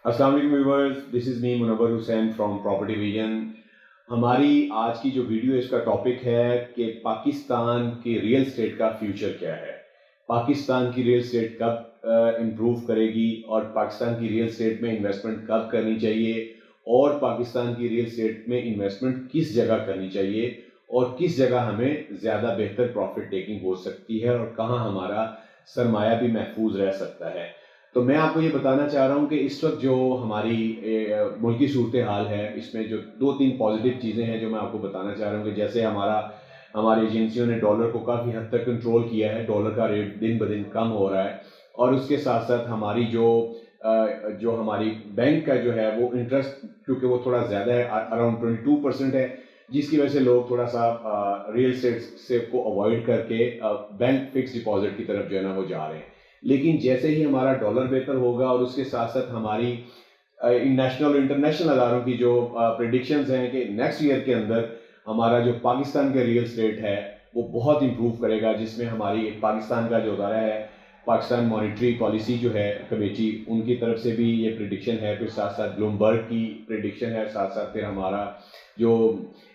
السلام علیکم viewers, this is me Munawar Hussain from property vision. ہماری آج کی جو ویڈیو ہے اس کا ٹاپک ہے کہ پاکستان کی ریئل اسٹیٹ کا فیوچر کیا ہے، پاکستان کی ریئل اسٹیٹ کب امپروو کرے گی، اور پاکستان کی ریئل اسٹیٹ میں انویسٹمنٹ کب کرنی چاہیے، اور پاکستان کی ریئل اسٹیٹ میں انویسٹمنٹ کس جگہ کرنی چاہیے، اور کس جگہ ہمیں زیادہ بہتر پروفٹ ٹیکنگ ہو سکتی ہے، اور کہاں ہمارا سرمایہ بھی محفوظ رہ سکتا ہے۔ تو میں آپ کو یہ بتانا چاہ رہا ہوں کہ اس وقت جو ہماری ملکی صورتحال ہے، اس میں جو دو تین پازیٹیو چیزیں ہیں جو میں آپ کو بتانا چاہ رہا ہوں کہ جیسے ہماری ایجنسیوں نے ڈالر کو کافی حد تک کنٹرول کیا ہے، ڈالر کا ریٹ دن بدن کم ہو رہا ہے، اور اس کے ساتھ ساتھ ہماری جو ہماری بینک کا جو ہے وہ انٹرسٹ، کیونکہ وہ تھوڑا زیادہ ہے، اراؤنڈ 22% ہے، جس کی وجہ سے لوگ تھوڑا سا ریئل اسٹیٹ سے کو اوائڈ کر کے بینک فکس ڈپازٹ کی طرف جو ہے نا وہ جا رہے ہیں۔ لیکن جیسے ہی ہمارا ڈالر بہتر ہوگا، اور اس کے ساتھ ساتھ ہماری نیشنل اور انٹرنیشنل اداروں کی جو پریڈکشنز ہیں کہ نیکسٹ ایئر کے اندر ہمارا جو پاکستان کا ریئل اسٹیٹ ہے وہ بہت امپروو کرے گا، جس میں ہماری پاکستان کا جو ادارہ ہے، پاکستان مانیٹری پالیسی جو ہے کمیٹی، ان کی طرف سے بھی یہ پریڈکشن ہے، پھر ساتھ ساتھ بلومبرگ کی پریڈکشن ہے، ساتھ ساتھ پھر ہمارا جو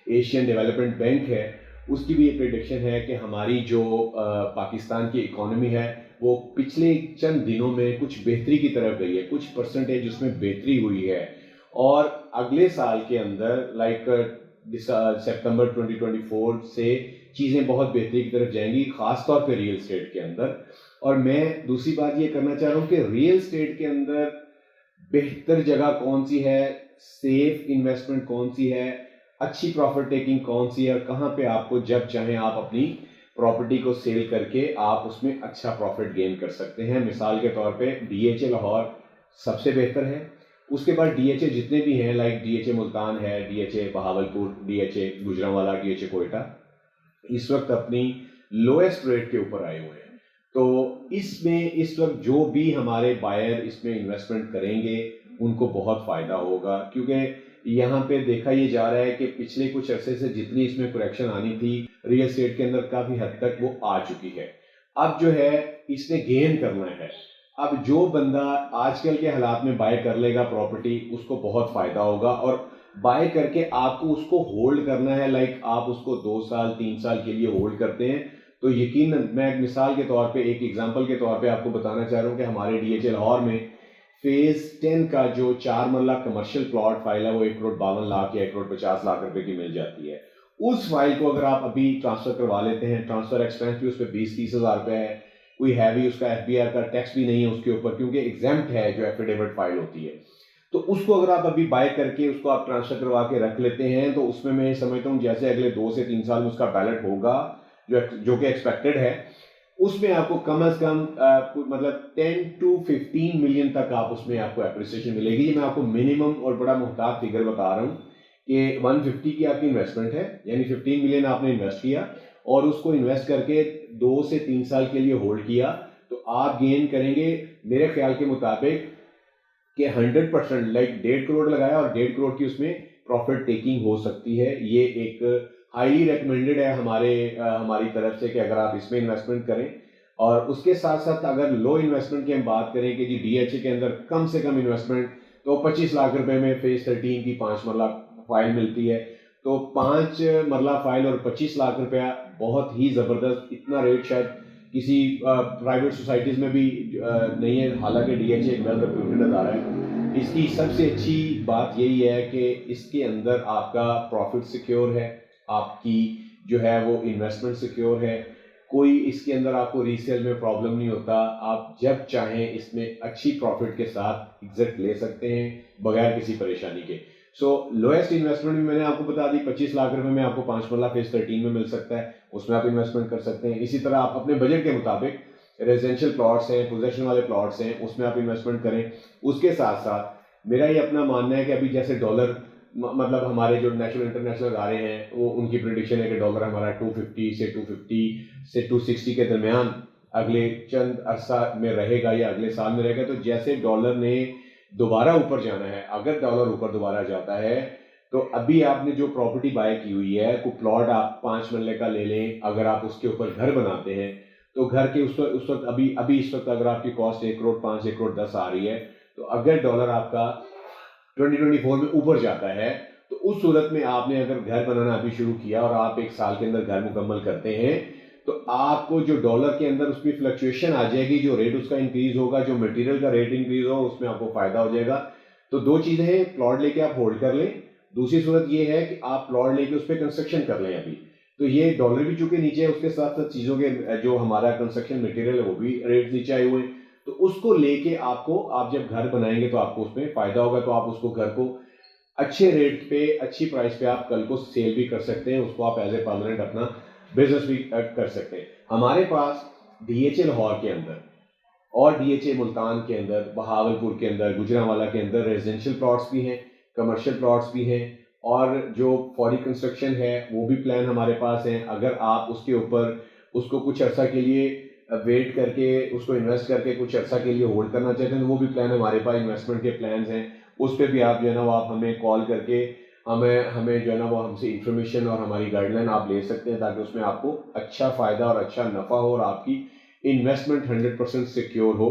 ایشین ڈیولپمنٹ بینک ہے اس کی بھی یہ پریڈکشن ہے کہ ہماری جو پاکستان کی اکانومی ہے وہ پچھلے چند دنوں میں کچھ بہتری کی طرف گئی ہے، کچھ پرسنٹیج اس میں بہتری ہوئی ہے، اور اگلے سال کے اندر سپتمبر 2024 سے چیزیں بہت بہتری کی طرف جائیں گی، خاص طور پہ ریئل اسٹیٹ کے اندر۔ اور میں دوسری بات یہ کرنا چاہ رہا ہوں کہ ریئل اسٹیٹ کے اندر بہتر جگہ کون سی ہے، سیف انویسٹمنٹ کون سی ہے، اچھی پروفٹ ٹیکنگ کون سی ہے، اور کہاں پہ آپ کو جب چاہیں آپ اپنی پراپرٹی کو سیل کر کے آپ اس میں اچھا پروفٹ گین کر سکتے ہیں۔ مثال کے طور پہ ڈی ایچ اے لاہور سب سے بہتر ہے، اس کے بعد ڈی ایچ اے جتنے بھی ہیں، like D H A Multan ہے، D H A Bahawalpur, D H A Gujranwala, D H A Quetta, اس وقت اپنی لویسٹ ریٹ کے اوپر آئے ہوئے ہیں۔ تو اس میں اس وقت جو بھی ہمارے بائر اس میں انویسٹمنٹ کریں گے ان کو بہت فائدہ ہوگا، کیونکہ یہاں پہ دیکھا یہ جا رہا ہے کہ پچھلے کچھ عرصے سے جتنی اس میں کریکشن آنی تھی ریئل اسٹیٹ کے اندر کافی حد تک وہ آ چکی ہے۔ اب جو ہے اس نے گین کرنا ہے، اب جو بندہ آج کل کے حالات میں بائی کر لے گا پراپرٹی اس کو بہت فائدہ ہوگا، اور بائی کر کے آپ کو اس کو ہولڈ کرنا ہے، لائک آپ اس کو 2 سال 3 سال کے لیے ہولڈ کرتے ہیں تو یقیناً میں ایک مثال کے طور پہ، ایک ایگزامپل کے طور پہ آپ کو بتانا چاہ رہا ہوں کہ ہمارے ڈی ایچ اے لاہور میں فیز 10 کا جو 4 مرلہ کمرشل پلاٹ فائل ہے وہ 1,52,00,000 یا 1,50,00,000 روپے کی مل جاتی ہے۔ اس فائل کو اگر آپ ابھی ٹرانسفر کروا لیتے ہیں، ٹرانسفر ایکسپینس بھی اس پہ 20-30 ہزار روپے ہے، کوئی ہیوی اس کا ایف بی آر کا ٹیکس بھی نہیں ہے اس کے اوپر، کیونکہ ایگزیمپٹ ہے جو ایفیڈیوٹ فائل ہوتی ہے، تو اس کو اگر آپ ابھی بائی کر کے اس کو آپ ٹرانسفر کروا کے رکھ لیتے ہیں تو اس میں سمجھتا ہوں جیسے اگلے 2 سے 3 سال میں اس کا بیلٹ ہوگا جو کہ ایکسپیکٹڈ ہے، اس میں آپ کو کم از کم مطلب 10 to 15 ملین تک آپ اس میں آپ کو اپریسیشن ملے گی۔ یہ میں آپ کو منیمم اور بڑا محتاط فگر بتا رہا ہوں کہ 150 کی آپ کی انویسٹمنٹ ہے، یعنی 15 ملین آپ نے انویسٹ کیا اور اس کو انویسٹ کر کے 2 سے 3 سال کے لیے ہولڈ کیا تو آپ گین کریں گے میرے خیال کے مطابق کہ 100%، لائک 1.5 کروڑ لگایا اور 1.5 کروڑ کی اس میں پروفٹ ٹیکنگ ہو سکتی ہے۔ یہ ایک ہائیلی ریکمینڈڈ ہے ہماری طرف سے کہ اگر آپ اس میں انویسٹمنٹ کریں، اور اس کے ساتھ ساتھ اگر لو انویسٹمنٹ کی ہم بات کریں کہ جی ڈی ایچ اے کے اندر کم سے کم انویسٹمنٹ تو 25 لاکھ روپے میں فیز 13 کی 5 مرلہ فائل ملتی ہے، تو 5 مرلہ فائل اور 25 لاکھ روپیہ بہت ہی زبردست، اتنا ریٹ شاید کسی پرائیویٹ سوسائٹیز میں بھی نہیں ہے، حالانکہ ڈی ایچ اے ایک ویل ریپیوٹیڈ ادارہ ہے۔ اس کی سب سے اچھی بات یہی ہے کہ اس کے اندر آپ کا پروفٹ سیکیور ہے، آپ کی جو ہے وہ انویسٹمنٹ سیکیور ہے، کوئی اس کے اندر آپ کو ریسیل میں پرابلم نہیں ہوتا، آپ جب چاہیں اس میں اچھی پروفٹ کے ساتھ ایگزٹ لے سکتے ہیں بغیر کسی پریشانی کے۔ سو لویسٹ انویسٹمنٹ بھی میں نے آپ کو بتا دی، 25 لاکھ روپے میں آپ کو 5 مرلہ فیز 13 میں مل سکتا ہے، اس میں آپ انویسٹمنٹ کر سکتے ہیں۔ اسی طرح آپ اپنے بجٹ کے مطابق ریزیڈینشیل پلاٹس ہیں، پوزیشن والے پلاٹس ہیں، اس میں آپ انویسٹمنٹ کریں۔ اس کے ساتھ ساتھ میرا یہ اپنا ماننا ہے کہ ابھی جیسے ڈالر مطلب ہمارے جو نیشنل انٹرنیشنل ادارے ہیں وہ ان کی پریڈکشن ہے کہ ڈالر ہمارا 250 سے 260 کے درمیان اگلے چند عرصہ میں رہے گا یا اگلے سال میں رہے گا۔ تو جیسے ڈالر نے دوبارہ اوپر جانا ہے، اگر ڈالر اوپر دوبارہ جاتا ہے تو ابھی آپ نے جو پراپرٹی بائی کی ہوئی ہے، کوئی پلاٹ آپ 5 مرلے کا لے لیں، اگر آپ اس کے اوپر گھر بناتے ہیں تو گھر کے اس وقت ابھی اس وقت اگر آپ کی کاسٹ 1 کروڑ 5 1 کروڑ 10 آ رہی ہے تو اگر ڈالر آپ کا 2024 میں اوپر جاتا ہے تو اس صورت میں آپ نے اگر گھر بنانا ابھی شروع کیا اور آپ 1 سال کے اندر گھر مکمل کرتے ہیں تو آپ کو جو ڈالر کے اندر اس میں فلکچویشن آ جائے گی, جو ریٹ اس کا انکریز ہوگا, جو مٹیریل کا ریٹ انکریز ہوگا, اس میں آپ کو فائدہ ہو جائے گا. تو 2 چیزیں ہیں, پلاٹ لے کے آپ ہولڈ کر لیں, دوسری صورت یہ ہے کہ آپ پلاٹ لے کے اس پہ کنسٹرکشن کر لیں. ابھی تو یہ ڈالر بھی چونکہ نیچے ہے, اس کے ساتھ ساتھ چیزوں کے جو ہمارا کنسٹرکشن مٹیریل ہے وہ بھی ریٹ نیچے آئے ہوئے ہیں, تو اس کو لے کے آپ جب گھر بنائیں گے تو آپ کو اس میں فائدہ ہوگا. تو آپ اس کو گھر کو اچھے ریٹ پہ, اچھی پرائس پہ آپ کل کو سیل بھی کر سکتے ہیں, اس کو آپ ایز اے پرماننٹ اپنا بزنس بھی کر سکتے ہیں. ہمارے پاس ڈی ایچ اے لاہور کے اندر اور ڈی ایچ اے ملتان کے اندر, بہاولپور کے اندر, گجرانوالہ کے اندر ریزیڈینشیل پلاٹس بھی ہیں, کمرشل پلاٹس بھی ہیں, اور جو فوری کنسٹرکشن ہے وہ بھی پلان ہمارے پاس ہیں. اگر آپ اس کے اوپر اس کو کچھ عرصہ کے لیے ویٹ کر کے, اس کو انویسٹ کر کے کچھ عرصہ کے لیے ہولڈ کرنا چاہتے ہیں تو وہ بھی پلان ہمارے پاس, انویسٹمنٹ کے پلانز ہیں. اس پہ بھی آپ جو ہے نا وہ آپ ہمیں کال کر کے ہمیں جو ہے نا وہ ہم سے انفارمیشن اور ہماری گائیڈ لائن آپ لے سکتے ہیں, تاکہ اس میں آپ کو اچھا فائدہ اور اچھا نفع ہو اور آپ کی انویسٹمنٹ 100% سیکیور ہو.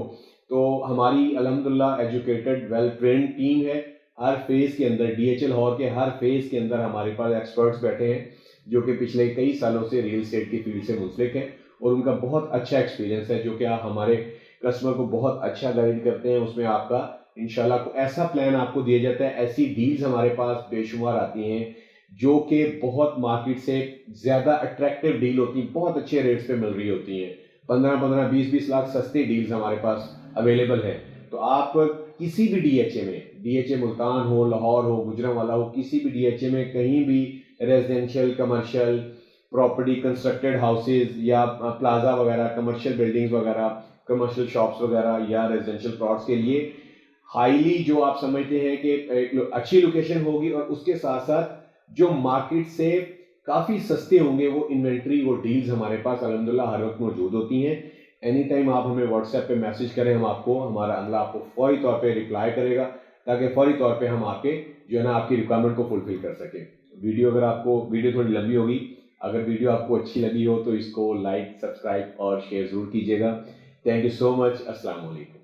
تو ہماری الحمدللہ ایجوکیٹڈ ویل ٹرینڈ ٹیم ہے. ہر فیز کے اندر ڈی ایچ ایل لاہور کے ہر فیز کے اندر ہمارے پاس ایکسپرٹس بیٹھے ہیں جو کہ پچھلے کئی سالوں سے ریل اسٹیٹ کی فیلڈ سے منسلک ہیں, اور ان کا بہت اچھا ایکسپیرینس ہے, جو کہ ہمارے کسٹمر کو بہت اچھا گائیڈ کرتے ہیں. اس میں آپ کا انشاءاللہ ایسا پلان آپ کو دیا جاتا ہے, ایسی ڈیلز ہمارے پاس بے شمار آتی ہیں جو کہ بہت مارکیٹ سے زیادہ اٹریکٹیو ڈیل ہوتی ہیں, بہت اچھے ریٹس پہ مل رہی ہوتی ہیں. 15-20 لاکھ سستے ڈیلز ہمارے پاس اویلیبل ہیں. تو آپ کسی بھی ڈی ایچ اے میں, ڈی ایچ اے ملتان ہو, لاہور ہو, گجرانوالہ ہو, کسی بھی ڈی ایچ اے میں کہیں بھی residential, commercial property, constructed houses یا پلازا وغیرہ, کمرشل بلڈنگز وغیرہ, کمرشل شاپس وغیرہ یا ریزیڈینشیل پلاٹس کے لیے ہائیلی جو آپ سمجھتے ہیں کہ اچھی لوکیشن ہوگی اور اس کے ساتھ ساتھ جو مارکیٹ سے کافی سستے ہوں گے, وہ انوینٹری, وہ ڈیلز ہمارے پاس الحمدللہ ہر وقت موجود ہوتی ہیں. اینی ٹائم آپ ہمیں واٹس ایپ پہ میسج کریں, ہم آپ کو, ہمارا عملہ آپ کو فوری طور پہ رپلائی کرے گا, تاکہ فوری طور پہ ہم آپ کے جو ہے نا آپ کی ریکوائرمنٹ کو فلفل کر سکیں. اگر آپ کو ویڈیو تھوڑی لمبی ہوگی, اگر ویڈیو آپ کو اچھی لگی ہو تو اس کو لائک, سبسکرائب اور شیئر ضرور کیجیے گا. تھینک یو سو مچ. السلام علیکم.